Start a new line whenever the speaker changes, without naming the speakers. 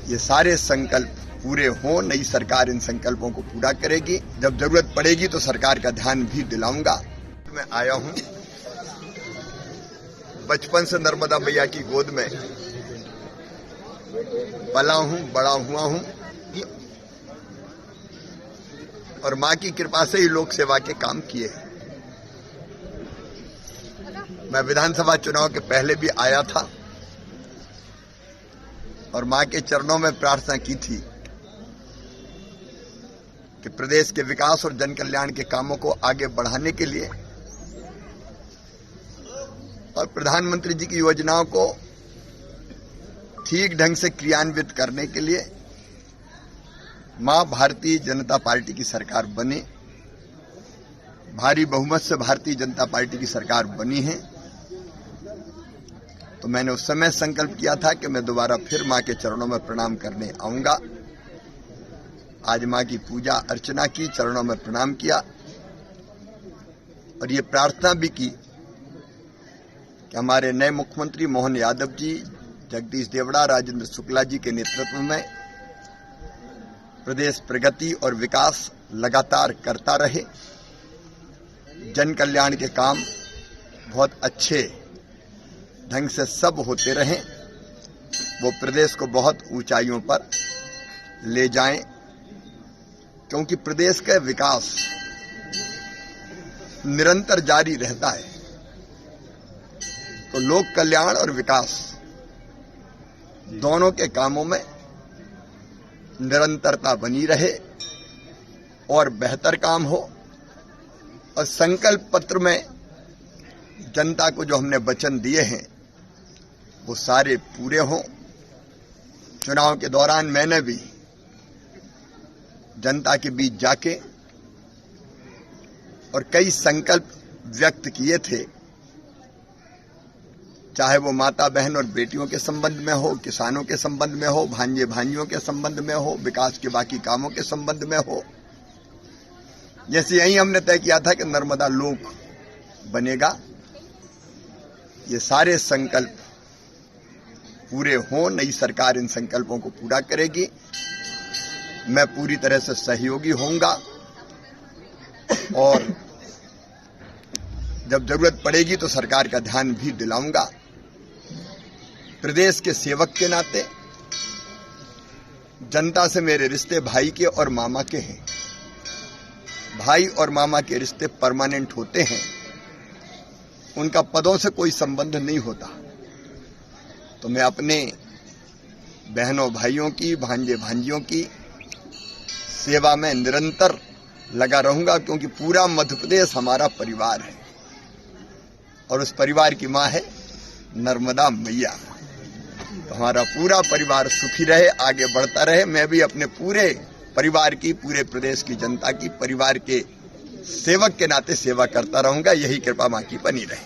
ये सारे संकल्प पूरे हों, नई सरकार इन संकल्पों को पूरा करेगी। जब जरूरत पड़ेगी तो सरकार का ध्यान भी दिलाऊंगा। मैं आया हूं, बचपन से नर्मदा मैया की गोद में पला हूं, बड़ा हुआ हूं और मां की कृपा से ही लोक सेवा के काम किए हैं। मैं विधानसभा चुनाव के पहले भी आया था और मां के चरणों में प्रार्थना की थी कि प्रदेश के विकास और जन कल्याण के कामों को आगे बढ़ाने के लिए और प्रधानमंत्री जी की योजनाओं को ठीक ढंग से क्रियान्वित करने के लिए मां भारतीय जनता पार्टी की सरकार बने। भारी बहुमत से भारतीय जनता पार्टी की सरकार बनी है। तो मैंने उस समय संकल्प किया था कि मैं दोबारा फिर मां के चरणों में प्रणाम करने आऊंगा। आज मां की पूजा अर्चना की, चरणों में प्रणाम किया और ये प्रार्थना भी की कि हमारे नए मुख्यमंत्री मोहन यादव जी, जगदीश देवड़ा, राजेंद्र शुक्ला जी के नेतृत्व में प्रदेश प्रगति और विकास लगातार करता रहे। जन कल्याण के काम बहुत अच्छे ढंग से सब होते रहें, वो प्रदेश को बहुत ऊंचाइयों पर ले जाएं, क्योंकि प्रदेश का विकास निरंतर जारी रहता है। तो लोक कल्याण और विकास दोनों के कामों में निरंतरता बनी रहे और बेहतर काम हो और संकल्प पत्र में जनता को जो हमने वचन दिए हैं वो सारे पूरे हों। चुनाव के दौरान मैंने भी जनता के बीच जाके और कई संकल्प व्यक्त किए थे, चाहे वो माता बहन और बेटियों के संबंध में हो, किसानों के संबंध में हो, भांजे भांजियों के संबंध में हो, विकास के बाकी कामों के संबंध में हो। जैसे यही हमने तय किया था कि नर्मदा लोक बनेगा। ये सारे संकल्प पूरे हों, नई सरकार इन संकल्पों को पूरा करेगी। मैं पूरी तरह से सहयोगी होऊंगा और जब जरूरत पड़ेगी तो सरकार का ध्यान भी दिलाऊंगा। प्रदेश के सेवक के नाते जनता से मेरे रिश्ते भाई के और मामा के हैं। भाई और मामा के रिश्ते परमानेंट होते हैं, उनका पदों से कोई संबंध नहीं होता। तो मैं अपने बहनों भाइयों की, भांजे भांजियों की सेवा में निरंतर लगा रहूंगा, क्योंकि पूरा मध्य प्रदेश हमारा परिवार है और उस परिवार की मां है नर्मदा मैया। तो हमारा पूरा परिवार सुखी रहे, आगे बढ़ता रहे। मैं भी अपने पूरे परिवार की, पूरे प्रदेश की जनता की, परिवार के सेवक के नाते सेवा करता रहूंगा। यही कृपा मां की बनी रहे।